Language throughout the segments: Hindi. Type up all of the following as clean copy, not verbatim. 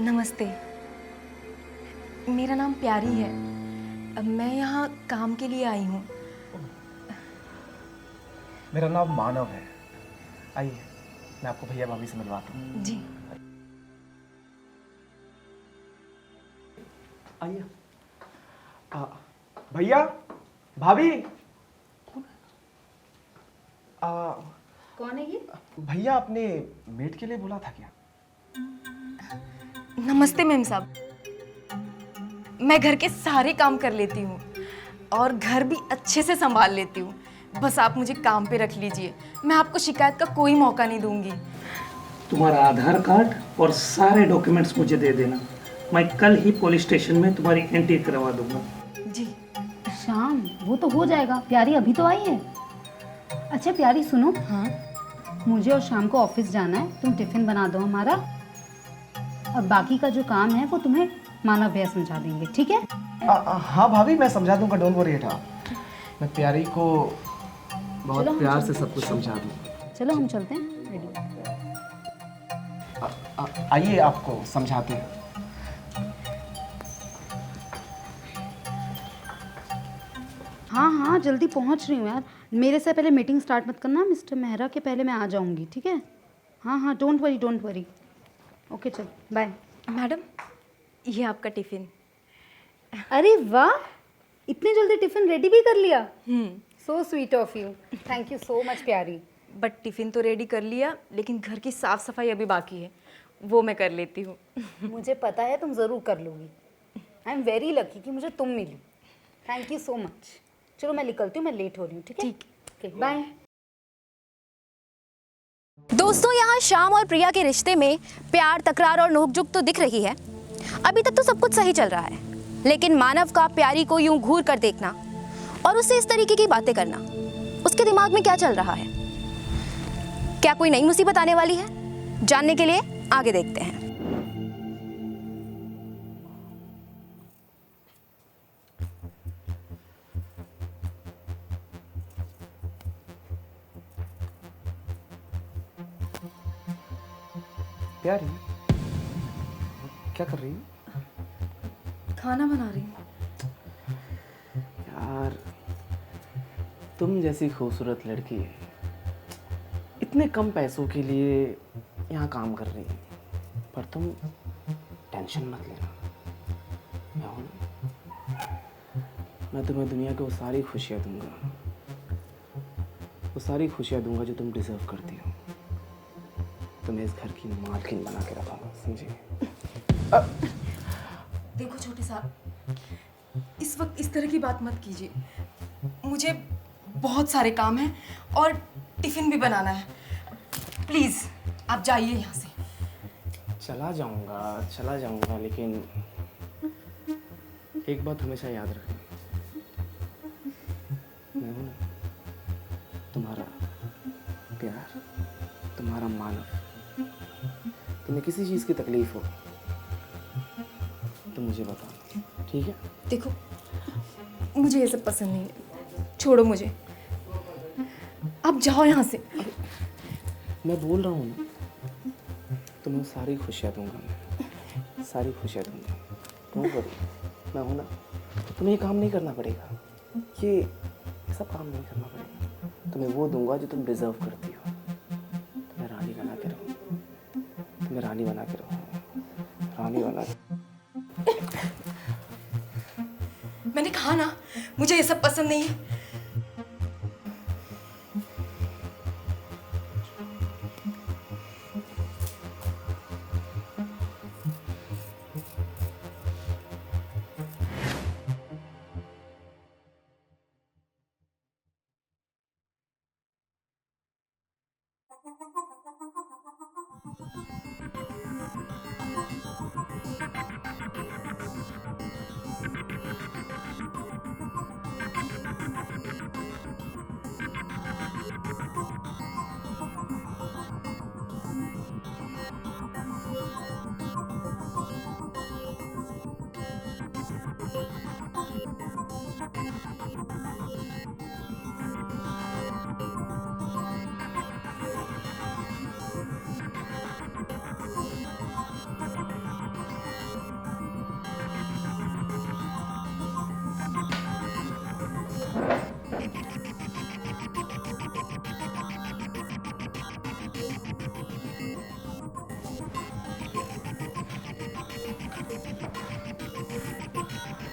नमस्ते, मेरा नाम प्यारी है। मैं यहाँ काम के लिए आई हूँ। मेरा नाम मानव है। आइए, मैं आपको भैया भाभी से मिलवाता हूँ। जी। आइए। भैया भाभी। कौन है ये? भैया आपने मेड के लिए बोला था क्या? नमस्ते मैम साहब, मैं घर के सारे काम कर लेती हूँ और घर भी अच्छे से संभाल लेती हूँ। बस आप मुझे काम पे रख लीजिए, मैं आपको शिकायत का कोई मौका नहीं दूंगी। तुम्हारा आधार कार्ड और सारे डॉक्यूमेंट्स मुझे दे देना। मैं कल ही पुलिस स्टेशन में तुम्हारी एंट्री करवा दूंगा। जी। शाम, वो तो हो जाएगा। प्यारी अभी तो आई है। अच्छा प्यारी सुनो। हाँ। मुझे और शाम को ऑफिस जाना है, तुम टिफिन बना दो हमारा, और बाकी का जो काम है वो तुम्हें मानव भैया समझा देंगे, ठीक है? हाँ भाभी, मैं समझा दूंगा, डोंट वरी एट ऑल। मैं प्यारी को बहुत प्यार से सब कुछ समझा दूंगा। चलो हम चलते हैं। रेडी। आइए, आपको समझाते हैं। हाँ हाँ जल्दी पहुंच रही हूँ यार। मेरे से पहले मीटिंग स्टार्ट मत करना, मिस्टर मेहरा के पहले मैं आ जाऊंगी, ठीक है? हाँ हाँ डोंट वरी। ओके चल बाय। मैडम, ये आपका टिफिन। अरे वाह, इतनी जल्दी टिफिन रेडी भी कर लिया। So sweet of you. Thank you so much प्यारी। बट टिफिन तो रेडी कर लिया, लेकिन घर की साफ सफाई अभी बाकी है, वो मैं कर लेती हूँ। मुझे पता है तुम ज़रूर कर लोगी। आई एम वेरी लकी कि मुझे तुम मिली। Thank you so much. चलो मैं निकलती हूँ, मैं लेट हो रही हूँ, ठीक है? Okay bye. दोस्तों, यहाँ शाम और प्रिया के रिश्ते में प्यार, तकरार और नोकझोंक तो दिख रही है। अभी तक तो सब कुछ सही चल रहा है, लेकिन मानव का प्यारी को यूं घूर कर देखना और उससे इस तरीके की बातें करना, उसके दिमाग में क्या चल रहा है? क्या कोई नई मुसीबत आने वाली है? जानने के लिए आगे देखते हैं। प्यारी, क्या कर रही है? खाना बना रही हूँ। यार, तुम जैसी खूबसूरत लड़की इतने कम पैसों के लिए यहाँ काम कर रही है, पर तुम टेंशन मत लेना। मैं हूं ना। मैं तुम्हें दुनिया की वो सारी खुशियाँ दूंगा, वो सारी खुशियाँ दूंगा जो तुम डिजर्व करती हो। तुम्हें इस घर की मालकिन बना के रखूंगा, समझी? देखो छोटे साहब, इस वक्त इस तरह की बात मत कीजिए। मुझे बहुत सारे काम हैं और टिफिन भी बनाना है। प्लीज आप जाइए यहाँ से। चला जाऊंगा, लेकिन एक बात हमेशा याद रखना, मैं हूं ना, तुम्हारा प्यार, तुम्हारा मानव। तुम्हें किसी चीज़ की तकलीफ हो तो मुझे बताना, ठीक है? देखो, मुझे ये सब पसंद नहीं है, छोड़ो मुझे। आप जाओ यहाँ से। मैं बोल रहा हूँ ना, तुम्हें सारी खुशियाँ दूंगा, मैं सारी खुशियाँ दूंगा। डोंट वरी, मैं हूँ ना। तुम्हें ये काम नहीं करना पड़ेगा, ये सब काम नहीं करना पड़ेगा। तुम्हें वो दूंगा जो तुम डिजर्व करती हो। तुम्हें रानी बना के रहूँ, तुम्हें रानी बना के रहूँ, रानी बना के। मैंने कहा ना, मुझे ये सब पसंद नहीं है।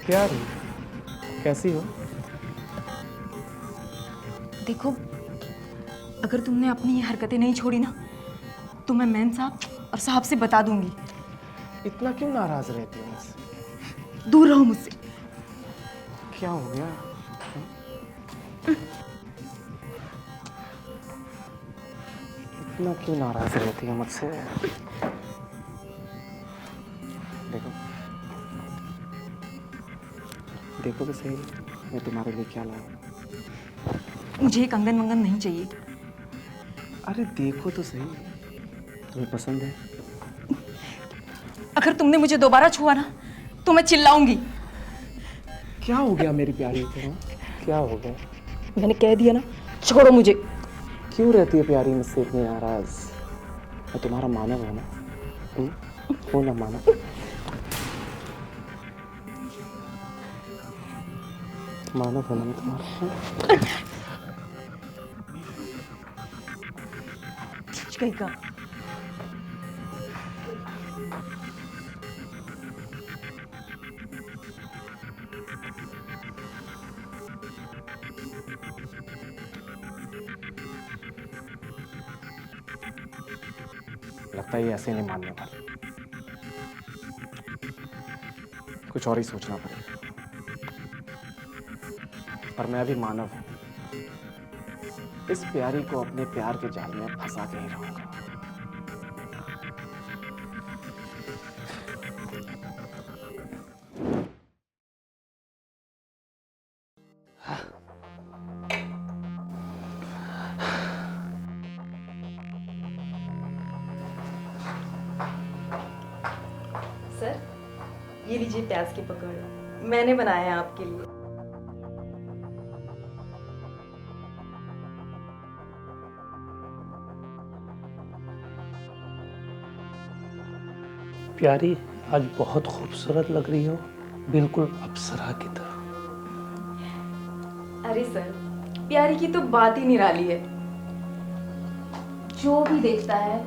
क्या रे, कैसी हो? देखो, अगर तुमने अपनी ये हरकतें नहीं छोड़ी ना तो मैं मैम साहब और साहब से बता दूंगी। इतना क्यों नाराज रहती हो मुझसे? दूर रहो मुझसे। क्या हो गया? इतना क्यों नाराज रहती है मुझसे? देखो, देखो तो सही, मैं तुम्हारे लिए क्या लाया हूँ। मुझे कंगन वंगन नहीं चाहिए। अरे देखो तो सही, तुम्हें पसंद है? अगर तुमने मुझे दोबारा छुआ ना तो मैं चिल्लाऊंगी। क्या हो गया मेरी प्यारी को? क्या हो गया? मैंने कह दिया ना, छोड़ो मुझे। क्यों रहती है प्यारी मुझसे इतनी नाराज? मैं तुम्हारा मानव हूँ ना? हो ना मानव? मानव हो ना मैं तुम्हारा? कहीं का लगता है ये ऐसे नहीं मानने वाले, कुछ और ही सोचना पड़ेगा। पर मैं अभी मानव हूं, इस प्यारी को अपने प्यार के जाल में फंसा के ही रहूंगा। सर, ये लीजिए प्याज के पकौड़े, मैंने बनाए हैं आपके लिए। प्यारी, आज बहुत खूबसूरत लग रही हो, बिल्कुल अप्सरा की तरह। अरे सर, प्यारी की तो बात ही निराली है। जो भी देखता है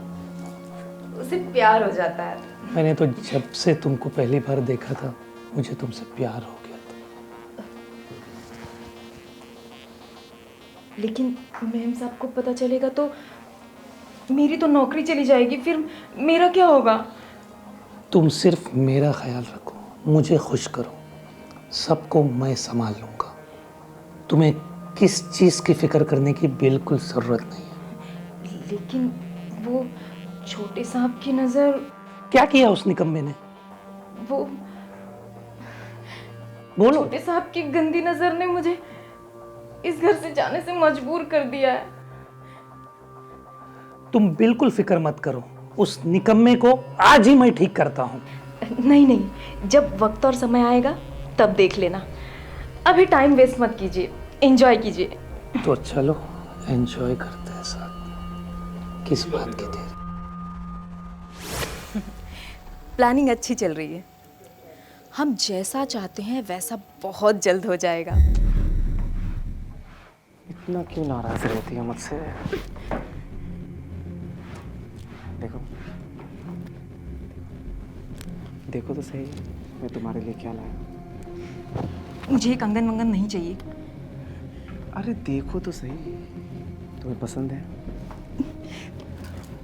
उसे प्यार हो जाता है। मैंने तो जब से तुमको पहली बार देखा था मुझे तुमसे प्यार हो गया था। लेकिन मैम साहब को पता चलेगा तो मेरी तो नौकरी चली जाएगी, फिर मेरा क्या होगा? तुम सिर्फ मेरा ख्याल रखो, मुझे खुश करो, सबको मैं संभाल लूँगा। तुम्हें किस चीज़ की फिक्र करने की बिल्कुल ज़रूरत नहीं है। लेकिन वो छोटे साहब की नज़र। क्या किया उस निकम्मे ने? वो बोलो। छोटे साहब की गंदी नज़र ने मुझे इस घर से जाने से मजबूर कर दिया है। तुम बिल्कुल फिक्र मत करो, उस निकम्मे को आज ही मैं ठीक करता हूँ। नहीं नहीं, जब वक्त और समय आएगा तब देख लेना। अभी टाइम वेस्ट मत कीजिए, एंजॉय कीजिए। तो चलो एंजॉय करते हैं साथ। किस बात की देर? प्लानिंग अच्छी चल रही है। हम जैसा चाहते हैं वैसा बहुत जल्द हो जाएगा। इतना क्यों नाराज रहती है मुझसे? देखो, देखो तो सही, मैं तुम्हारे लिए क्या लाया हूँ। मुझे कंगन वंगन नहीं चाहिए। अरे देखो तो सही, तुम्हें पसंद है?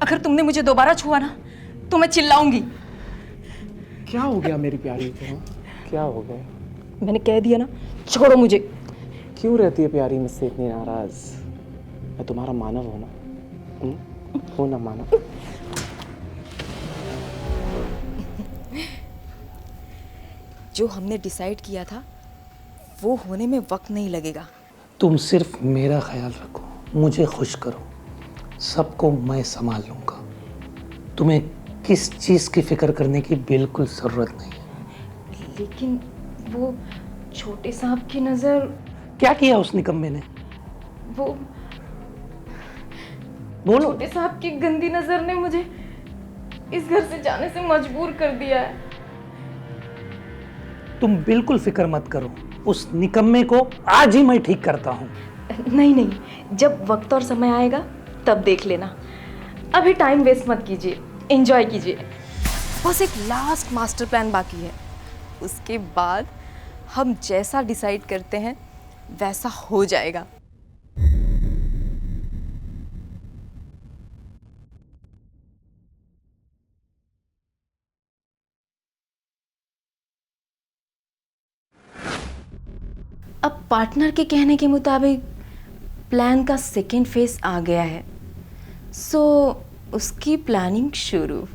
अगर तुमने मुझे दोबारा छुआ ना तो मैं चिल्लाऊंगी। क्या हो गया मेरी प्यारी को? क्या हो गया? मैंने कह दिया ना, छोड़ो मुझे। क्यों रहती है प्यारी मुझसे इतनी नाराज? मैं तुम्हारा मानव हूँ ना? हो ना मानव? जो हमने डिसाइड किया था वो होने में वक्त नहीं लगेगा। तुम सिर्फ मेरा ख्याल रखो, मुझे खुश करो, सबको मैं संभाल लूँगा। तुम्हें किस चीज़ की फिक्र करने की बिल्कुल ज़रूरत नहीं है। लेकिन वो छोटे साहब की नज़र। क्या किया उस निकम्मे ने? वो बोलो। छोटे साहब की गंदी नज़र ने मुझे इस घर से जाने से मजबूर कर दिया है। तुम बिल्कुल फिक्र मत करो, उस निकम्मे को आज ही मैं ठीक करता हूँ। नहीं नहीं, जब वक्त और समय आएगा तब देख लेना। अभी टाइम वेस्ट मत कीजिए, एंजॉय कीजिए। बस एक लास्ट मास्टर प्लान बाकी है, उसके बाद हम जैसा डिसाइड करते हैं वैसा हो जाएगा। अब पार्टनर के कहने के मुताबिक प्लान का सेकेंड फेज आ गया है, सो उसकी प्लानिंग शुरू।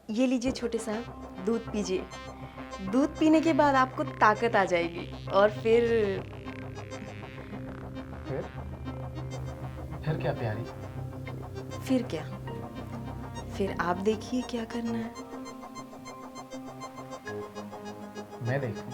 ये लीजिए छोटे साहब, दूध पीजिए। दूध पीने के बाद आपको ताकत आ जाएगी और फिर क्या प्यारी? फिर क्या? फिर आप देखिए क्या करना है। मैं देखूं?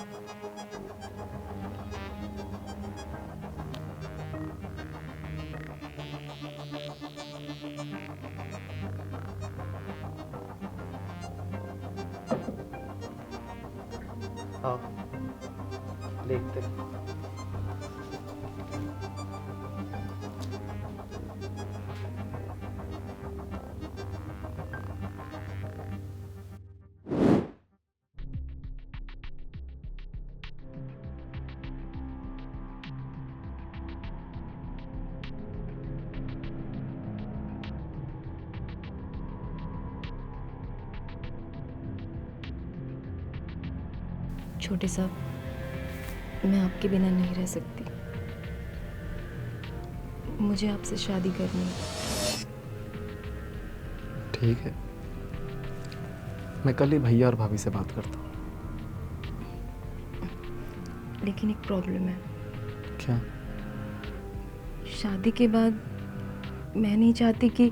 हाँ, देखते हैं। छोटे साहब, मैं आपके बिना नहीं रह सकती। मुझे आपसे शादी करनी है। ठीक है, मैं कल ही भैया और भाभी से बात करता हूँ। लेकिन एक प्रॉब्लम है। क्या? शादी के बाद मैं नहीं चाहती कि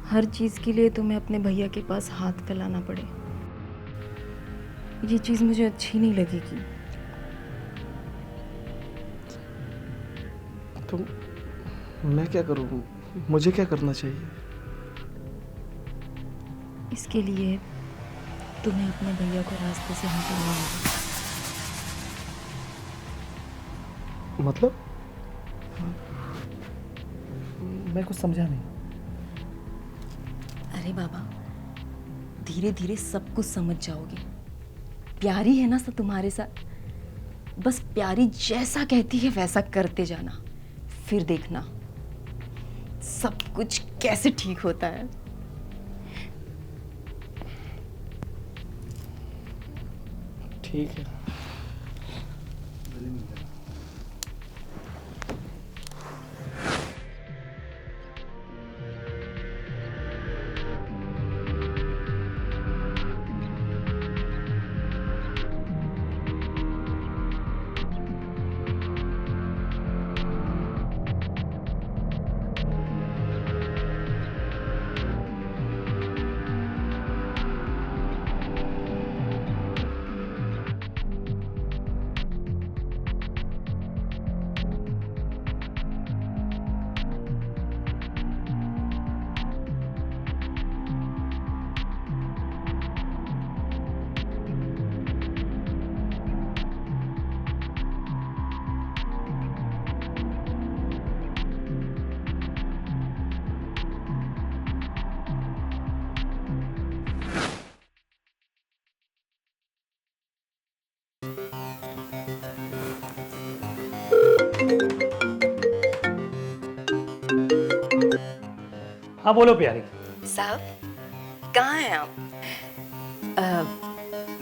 हर चीज़ के लिए तुम्हें अपने भैया के पास हाथ फैलाना पड़े। ये चीज़ मुझे अच्छी नहीं लगेगी। तो मैं क्या करूँ? मुझे क्या करना चाहिए? इसके लिए तुम्हें अपने भैया को रास्ते से हटाना होगा। मतलब? मैं कुछ समझा नहीं। अरे बाबा, धीरे धीरे सब कुछ समझ जाओगे। प्यारी है ना सब तुम्हारे साथ, बस प्यारी जैसा कहती है वैसा करते जाना, फिर देखना सब कुछ कैसे ठीक होता है। ठीक है। हाँ बोलो प्यारी। साहब, कहाँ हैं आप?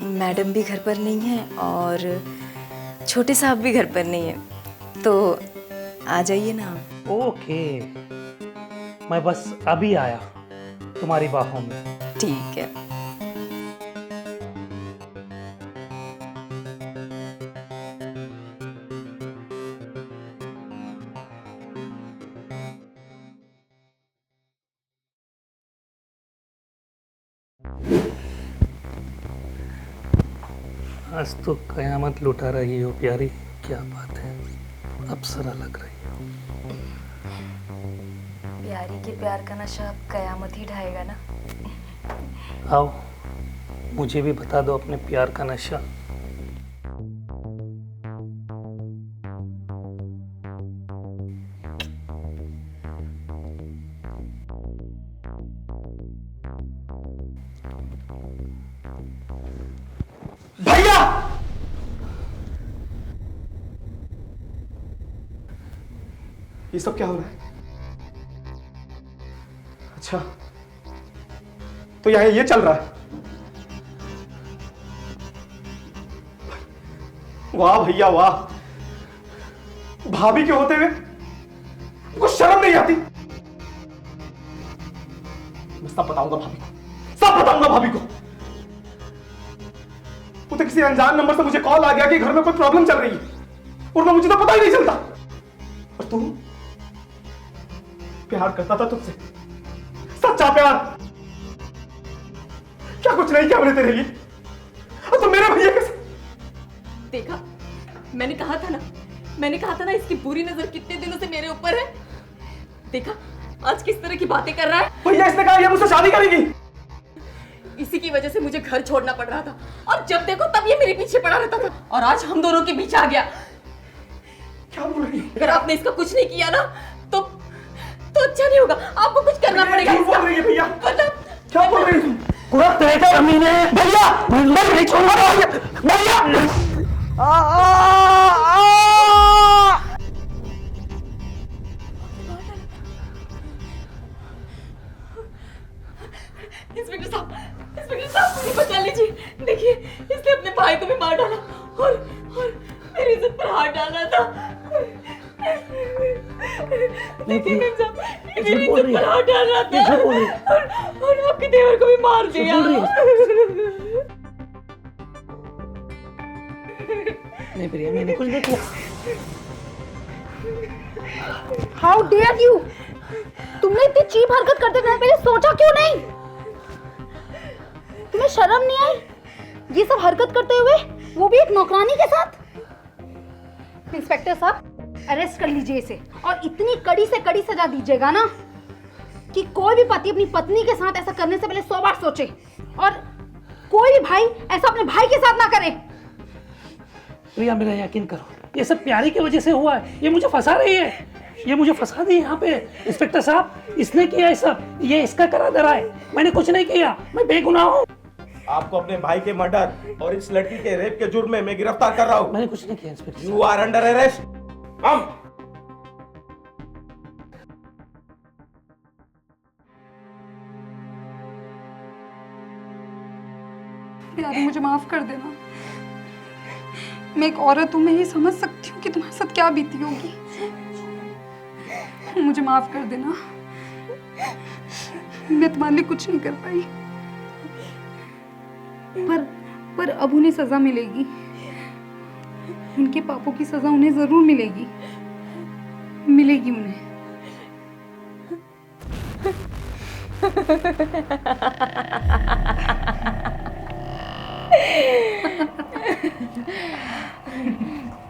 मैडम भी घर पर नहीं है और छोटे साहब भी घर पर नहीं है, तो आ जाइए ना। ओके, मैं बस अभी आया तुम्हारी बाहों में। ठीक है। आज तो कयामत लुटा रही हो प्यारी, क्या बात है, अप्सरा लग रही हो। प्यारी के प्यार का नशा अब कयामत ही ढाएगा ना। आओ, मुझे भी बता दो अपने प्यार का नशा। भैया, ये सब क्या हो रहा है? अच्छा, तो यहाँ ये चल रहा है। वाह भैया वाह, भाभी के होते हुए कुछ शर्म नहीं आती। मैं सब बताऊंगा भाभी को, सब बताऊंगा भाभी को। वो तो किसी अनजान नंबर से मुझे कॉल आ गया कि घर में कोई प्रॉब्लम चल रही है, और मुझे तो पता ही नहीं चलता। और तू प्यार करता था तुझसे, सच्चा प्यार। क्या कुछ नहीं किया मैंने तेरे लिए, और तुम मेरे भैया के साथ। देखा, मैंने कहा था ना इसकी बुरी नजर कितने दिनों से मेरे ऊपर है। देखा आज किस तरह की बातें कर रहा है। भैया इसने कहा ये मुझसे शादी करेगी। इसी की वजह से मुझे घर छोड़ना पड़ रहा था, और जब देखो तब ये मेरे पीछे पड़ा रहता था, और आज हम दोनों के बीच आ गया। क्या बोल रही है? अगर आपने इसका कुछ नहीं किया ना तो अच्छा नहीं होगा। आपको कुछ करना पड़ेगा। क्या बोल रही है भैया? मतलब क्या बोल रही है? पूरा तय का जमीन है भैया, मैं नहीं छोड़ूंगा भैया। इंस्पेक्टर साहब, मुझे बचा लीजिए। देखिए, इसने अपने भाई को भी मार डाला, और मेरी इज्जत पर हाथ डाला था। देखिए मेम साहब, ये मेरी इज्जत पर हाथ डाल रहा था, और आपके देवर को भी मार दिया। नहीं प्रिया, मैंने कुछ नहीं किया। How dare you! तुमने इतनी चीप हरकत करते थे, पहले सोचा क्यों नहीं? तुम्हें शर्म नहीं आई ये सब हरकत करते हुए, वो भी एक नौकरानी के साथ? इंस्पेक्टर साहब, अरेस्ट कर लीजिए इसे, और इतनी कड़ी से कड़ी सजा दीजिएगा ना कि कोई भी पति अपनी पत्नी के साथ ऐसा करने से पहले 100 बार सोचे, और कोई भी भाई ऐसा अपने भाई के साथ ना करे। प्रिया मेरा यकीन करो, ये सब प्यारी की वजह से हुआ है। ये मुझे फंसा रही है, ये मुझे फंसा दी यहाँ पे। इंस्पेक्टर साहब, इसने किया है सब, ये इसका करा धरा है। मैंने कुछ नहीं किया, मैं बेगुनाह हूँ। आपको अपने भाई के मर्डर और इस लड़की के रेप के जुर्म में मैं गिरफ्तार कर रहा हूँ। मैंने कुछ नहीं किया inspector. You are under arrest. हम प्यारी, मुझे माफ कर देना। मैं एक औरत हूँ, मैं ये समझ सकती हूँ कि तुम्हारे साथ क्या बीती होगी। मुझे माफ कर देना, मैं तुम्हारे लिए कुछ नहीं कर पाई। पर अब उन्हें सजा मिलेगी, उनके पापों की सजा उन्हें जरूर मिलेगी उन्हें।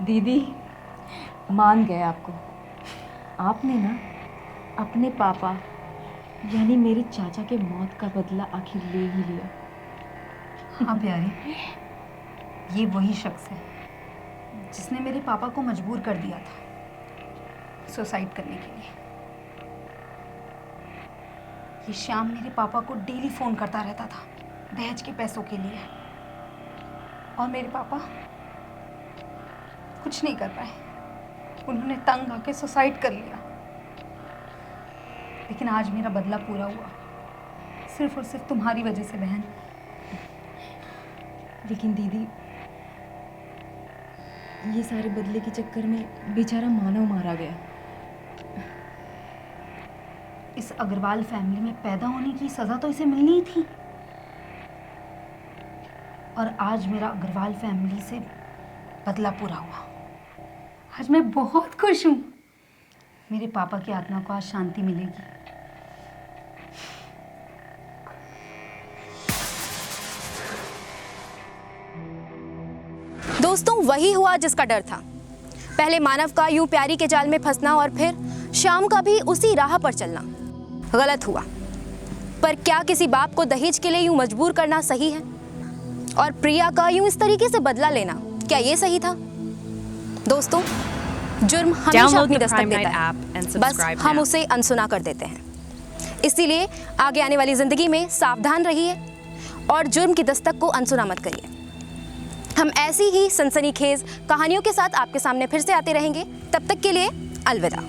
दीदी मान गए आपको। आपने ना अपने पापा यानी मेरे चाचा के मौत का बदला आखिर ले ही लिया। हाँ प्यारी, ये वही शख्स है जिसने मेरे पापा को मजबूर कर दिया था सुसाइड करने के लिए। ये श्याम मेरे पापा को डेली फ़ोन करता रहता था दहेज के पैसों के लिए, और मेरे पापा कुछ नहीं कर पाए। उन्होंने तंग आके सुसाइड कर लिया। लेकिन आज मेरा बदला पूरा हुआ, सिर्फ और सिर्फ तुम्हारी वजह से बहन। लेकिन दीदी, ये सारे बदले के चक्कर में बेचारा मानव मारा गया। इस अग्रवाल फैमिली में पैदा होने की सज़ा तो इसे मिलनी ही थी, और आज मेरा अग्रवाल फैमिली से बदला पूरा हुआ। आज मैं बहुत खुश हूँ। मेरे पापा की आत्मा को आज शांति मिलेगी। दोस्तों, वही हुआ जिसका डर था। पहले मानव का यूं प्यारी के जाल में फंसना, और फिर शाम का भी उसी राह पर चलना। गलत हुआ, पर क्या किसी बाप को दहेज के लिए यूं मजबूर करना सही है? और प्रिया का यूं इस तरीके से बदला लेना, क्या ये सही था? दोस्तों, जुर्म हमेशा अपनी दस्तक देता है, बस हम उसे अनसुना कर देते हैं। इसीलिए आगे आने वाली जिंदगी में सावधान रहिए और जुर्म की दस्तक को अनसुना मत करिए। हम ऐसी ही सनसनीखेज कहानियों के साथ आपके सामने फिर से आते रहेंगे। तब तक के लिए अलविदा।